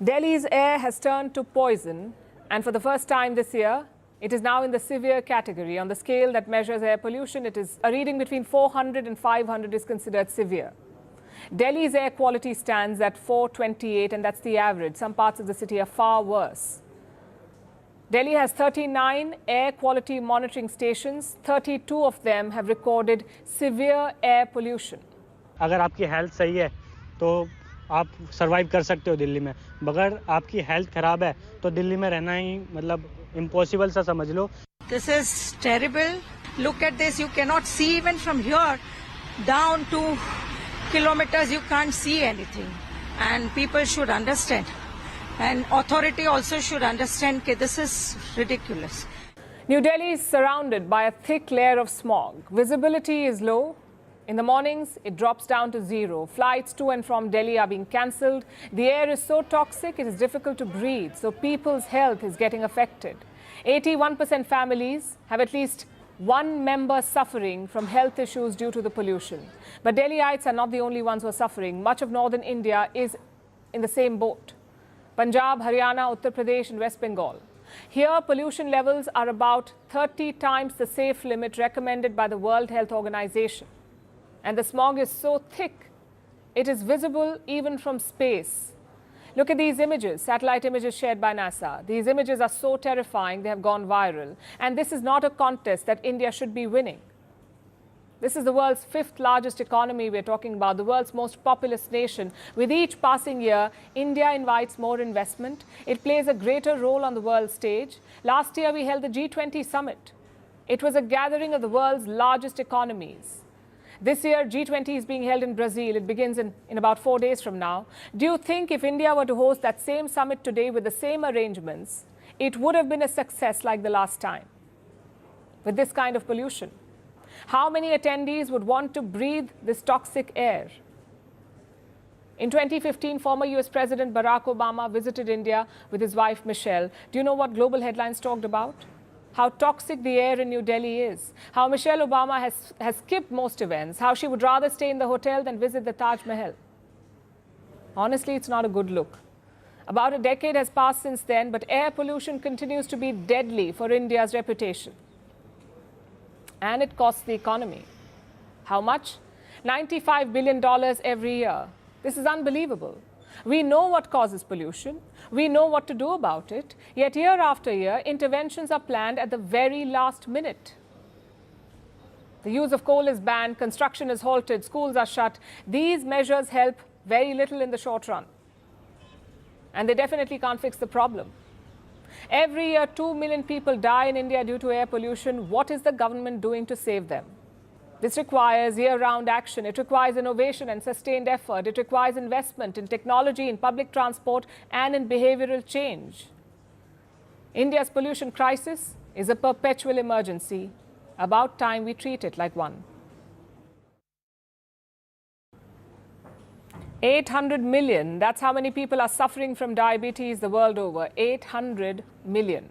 Delhi's air has turned to poison, and for the first time this year, it is now in the severe category. On the scale that measures air pollution, it is a reading between 400 and 500 is considered severe. Delhi's air quality stands at 428, and that's the average. Some parts of the city are far worse. Delhi has 39 air quality monitoring stations. 32 of them have recorded severe air pollution. अगर आपकी health सही है तो आप survive कर सकते हो दिल्ली में. मगर आपकी हेल्थ खराब है तो दिल्ली में रहना ही मतलब इम्पॉसिबल सा समझ लो. This is terrible. Look at this. You cannot see even from here down to kilometers. You can't see anything, and people should understand. And authority also should understand that this is ridiculous. New Delhi is surrounded by a thick layer of smog. Visibility is low. In the mornings, it drops down to zero. Flights to and from Delhi are being cancelled. The air is so toxic, it is difficult to breathe. So people's health is getting affected. 81% families have at least one member suffering from health issues due to the pollution. But Delhiites are not the only ones who are suffering. Much of northern India is in the same boat. Punjab, Haryana, Uttar Pradesh and West Bengal. Here, pollution levels are about 30 times the safe limit recommended by the World Health Organization. And the smog is so thick, it is visible even from space. Look at these images, satellite images shared by NASA. These images are so terrifying, they have gone viral. And this is not a contest that India should be winning. This is the world's fifth largest economy we're talking about, the world's most populous nation. With each passing year, India invites more investment. It plays a greater role on the world stage. Last year, we held the G20 summit. It was a gathering of the world's largest economies. This year, G20 is being held in Brazil. It begins in about 4 days from now. Do you think if India were to host that same summit today with the same arrangements, it would have been a success like the last time? With this kind of pollution. How many attendees would want to breathe this toxic air? In 2015, former US President Barack Obama visited India with his wife Michelle. Do you know what global headlines talked about? How toxic the air in New Delhi is. How Michelle Obama has skipped most events. How she would rather stay in the hotel than visit the Taj Mahal. Honestly, it's not a good look. About a decade has passed since then, but air pollution continues to be deadly for India's reputation. And it costs the economy. How much? $95 billion every year. This is unbelievable. We know what causes pollution. We know what to do about it. Yet year after year, interventions are planned at the very last minute. The use of coal is banned, construction is halted, schools are shut. These measures help very little in the short run. And they definitely can't fix the problem. Every year, 2 million people die in India due to air pollution. What is the government doing to save them? This requires year-round action. It requires innovation and sustained effort. It requires investment in technology, in public transport, and in behavioral change. India's pollution crisis is a perpetual emergency. About time we treat it like one. 800 million, that's how many people are suffering from diabetes the world over. 800 million.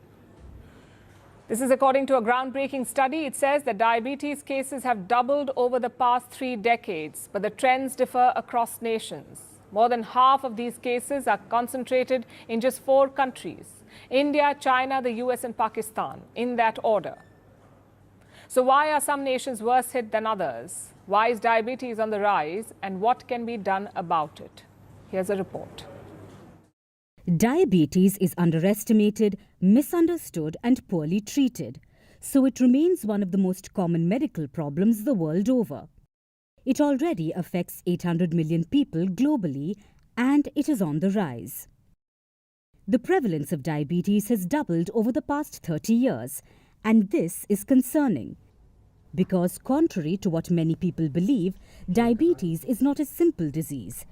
This is according to a groundbreaking study. It says that diabetes cases have doubled over the past 3 decades, but the trends differ across nations. More than half of these cases are concentrated in just 4 countries: India, China, the US and Pakistan, in that order. So why are some nations worse hit than others? Why is diabetes on the rise, and what can be done about it? Here's a report. Diabetes is underestimated, misunderstood and poorly treated, so it remains one of the most common medical problems the world over. It already affects 800 million people globally, and it is on the rise. The prevalence of diabetes has doubled over the past 30 years, and this is concerning. Because contrary to what many people believe, diabetes is not a simple disease.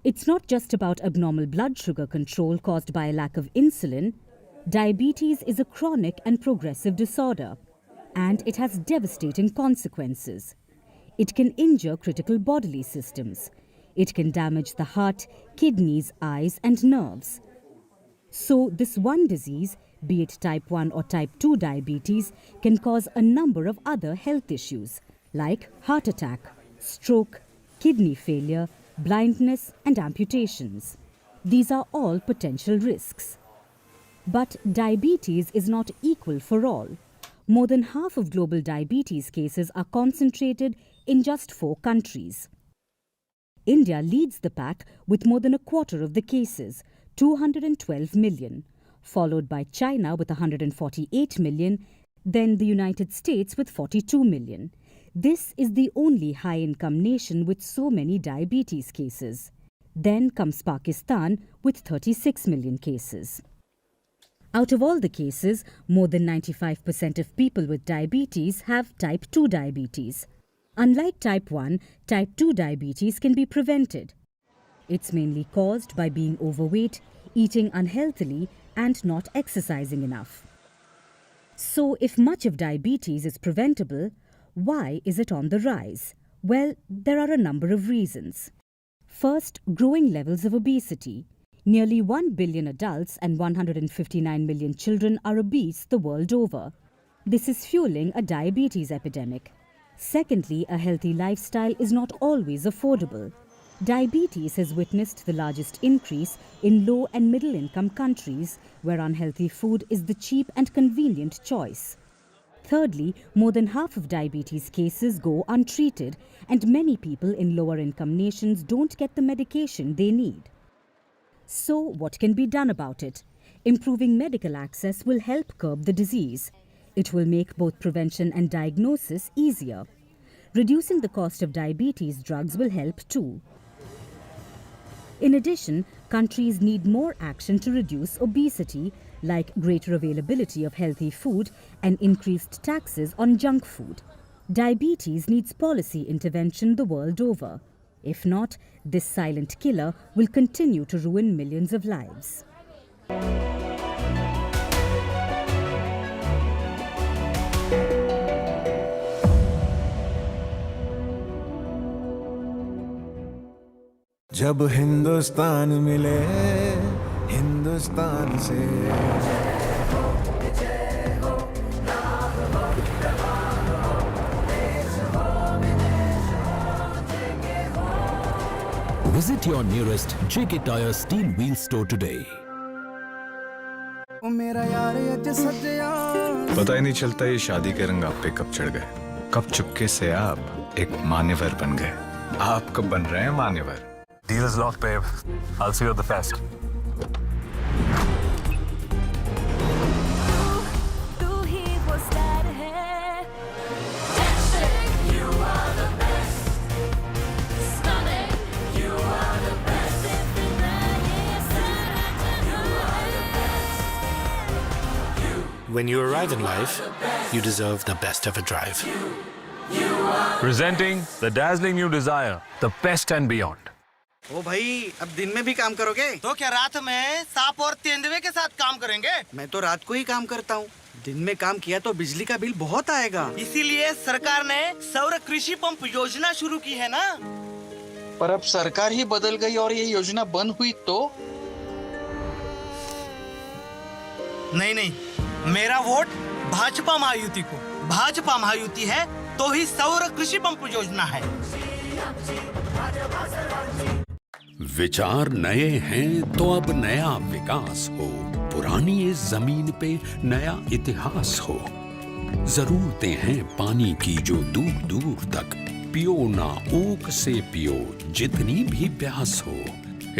It's not just about abnormal blood sugar control caused by a lack of insulin. Diabetes is a chronic and progressive disorder, and it has devastating consequences. It can injure critical bodily systems. It can damage the heart, kidneys, eyes, and nerves. So this one disease, be it type 1 or type 2 diabetes, can cause a number of other health issues like heart attack, stroke, kidney failure, blindness and amputations. These are all potential risks. But diabetes is not equal for all. More than half of global diabetes cases are concentrated in just 4 countries. India leads the pack with more than a quarter of the cases, 212 million, followed by China with 148 million, then the United States with 42 million. This is the only high-income nation with so many diabetes cases. Then comes Pakistan with 36 million cases. Out of all the cases, more than 95% of people with diabetes have type 2 diabetes. Unlike type 1, type 2 diabetes can be prevented. It's mainly caused by being overweight, eating unhealthily, and not exercising enough. So, if much of diabetes is preventable, why is it on the rise? Well, there are a number of reasons. First, growing levels of obesity. Nearly 1 billion adults and 159 million children are obese the world over. This is fueling a diabetes epidemic. Secondly, a healthy lifestyle is not always affordable. Diabetes has witnessed the largest increase in low and middle income countries, where unhealthy food is the cheap and convenient choice. Thirdly, more than half of diabetes cases go untreated, and many people in lower income nations don't get the medication they need. So, what can be done about it? Improving medical access will help curb the disease. It will make both prevention and diagnosis easier. Reducing the cost of diabetes drugs will help too. In addition, countries need more action to reduce obesity, like greater availability of healthy food and increased taxes on junk food. Diabetes needs policy intervention the world over. If not, this silent killer will continue to ruin millions of lives. जब हिंदुस्तान मिले हिंदुस्तान से Visit your nearest JK Tyre Steel Wheel store today. पता ही नहीं चलता ये शादी के रंग आप पे कब चढ़ गए, कब चुपके से आप एक मान्यवर बन गए। आप कब बन रहे हैं मान्यवर? Deal is locked, babe. I'll see you at the fest. When you arrive in life, you deserve the best of a drive. Presenting the dazzling new Desire, the best and beyond. ओ भाई, अब दिन में भी काम करोगे? तो क्या रात में सांप और तेंदुए के साथ काम करेंगे? मैं तो रात को ही काम करता हूँ। दिन में काम किया तो बिजली का बिल बहुत आएगा। इसीलिए सरकार ने सौर कृषि पंप योजना शुरू की है ना? पर अब सरकार ही बदल गई और ये योजना बंद हुई तो? नहीं, मेरा वोट भाजपा महायुति को। भाजपा महायुति है तो ही सौर कृषि पंप योजना है। विचार नए हैं तो अब नया विकास हो, पुरानी इस जमीन पे नया इतिहास हो। जरूरतें हैं पानी की जो दूर दूर तक, पियो ना ऊक से पियो जितनी भी प्यास हो।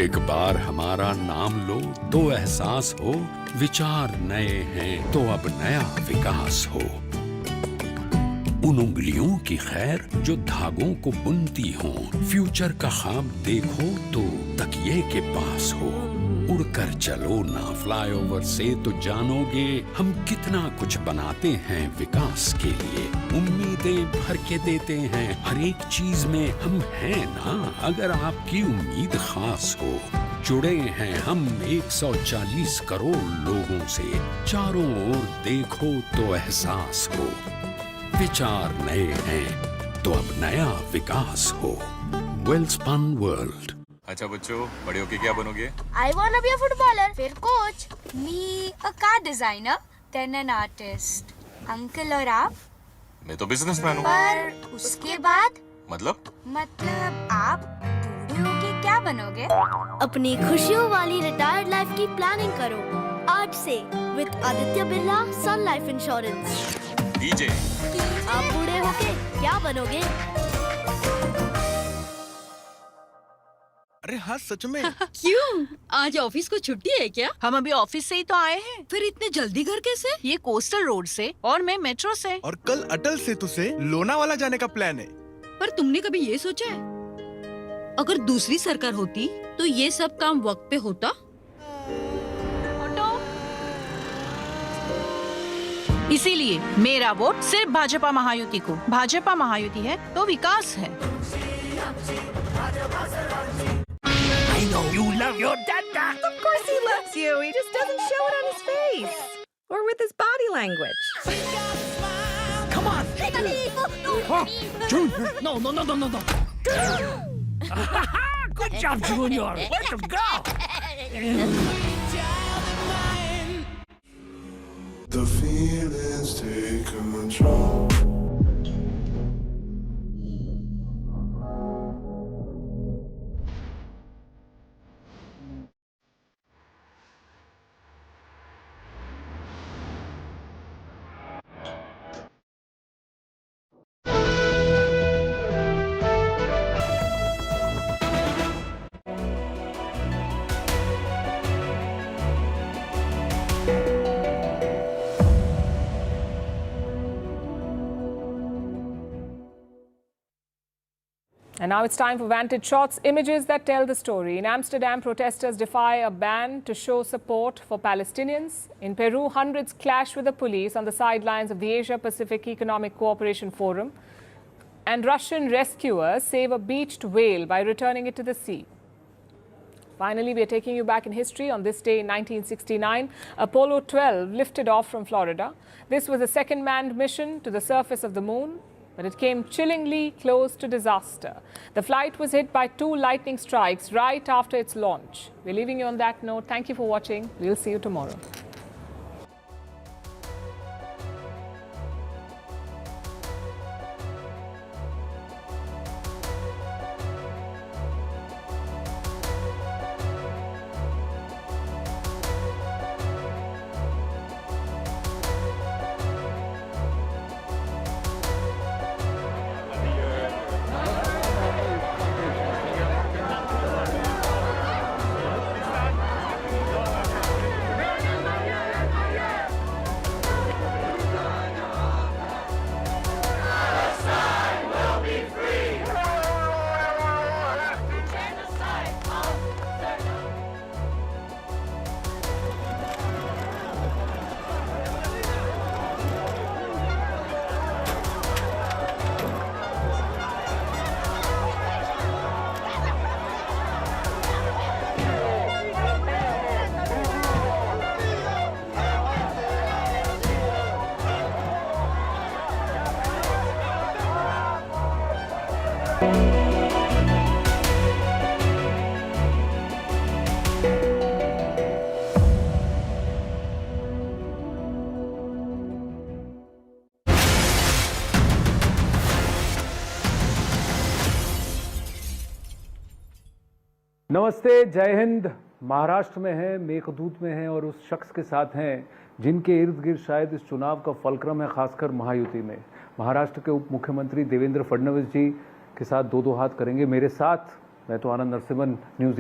एक बार हमारा नाम लो तो एहसास हो, विचार नए हैं तो अब नया विकास हो। उन उंगलियों की खैर जो धागों को बुनती हो, फ्यूचर का ख्वाब देखो तो तकिए के पास हो। उड़कर चलो ना फ्लाईओवर से तो जानोगे हम कितना कुछ बनाते हैं विकास के लिए। उम्मीदें भर के देते हैं हर एक चीज में हम हैं ना, अगर आपकी उम्मीद खास हो। जुड़े हैं हम 140 करोड़ लोगों से, चारों ओर देखो तो एहसास हो। विचार नए हैं तो अब नया विकास हो। वेलस्पन वर्ल्ड। अच्छा बच्चों, बड़े होके क्या बनोगे? I wanna be a footballer, फिर coach. Me a car designer, then an artist. Uncle और आप? मैं तो बिजनेसमैन हूँ। पर उसके बाद? मतलब आप बूढ़े होके क्या बनोगे? अपनी खुशियों वाली रिटायर्ड लाइफ की प्लानिंग करो आज से with Aditya Birla Sun Life insurance. DJ. आप बूढ़े होके क्या बनोगे? अरे हाँ सच में। क्यों? आज ऑफिस को छुट्टी है क्या? हम अभी ऑफिस से ही तो आए हैं। फिर इतने जल्दी घर कैसे? ये कोस्टल रोड से और मैं मेट्रो से। और कल अटल सेतु से लोनावाला जाने का प्लान है। पर तुमने कभी ये सोचा है अगर दूसरी सरकार होती तो ये सब काम वक्त पे होता? इसीलिए मेरा वोट सिर्फ भाजपा महायुति को। भाजपा महायुति है तो विकास है। I know you love your dada. Of course he loves you. He just doesn't show it on his face or with his body language. Come on. Junior. No. Good job, Junior. Way to go. The feelings take control. And now it's time for Vantage Shots, images that tell the story. In Amsterdam, protesters defy a ban to show support for Palestinians. In Peru, hundreds clash with the police on the sidelines of the Asia-Pacific Economic Cooperation Forum. And Russian rescuers save a beached whale by returning it to the sea. Finally, we are taking you back in history. On this day in 1969, Apollo 12 lifted off from Florida. This was the second manned mission to the surface of the moon, but it came chillingly close to disaster. The flight was hit by 2 lightning strikes right after its launch. We're leaving you on that note. Thank you for watching. We'll see you tomorrow. नमस्ते, जय हिंद। महाराष्ट्र में है, मेघदूत में है और उस शख्स के साथ हैं जिनके इर्द गिर्द शायद इस चुनाव का फलक्रम है, खासकर महायुति में। महाराष्ट्र के उप मुख्यमंत्री देवेंद्र फडणवीस जी के साथ दो हाथ करेंगे मेरे साथ। मैं तो आनंद नरसिम्हन, न्यूज़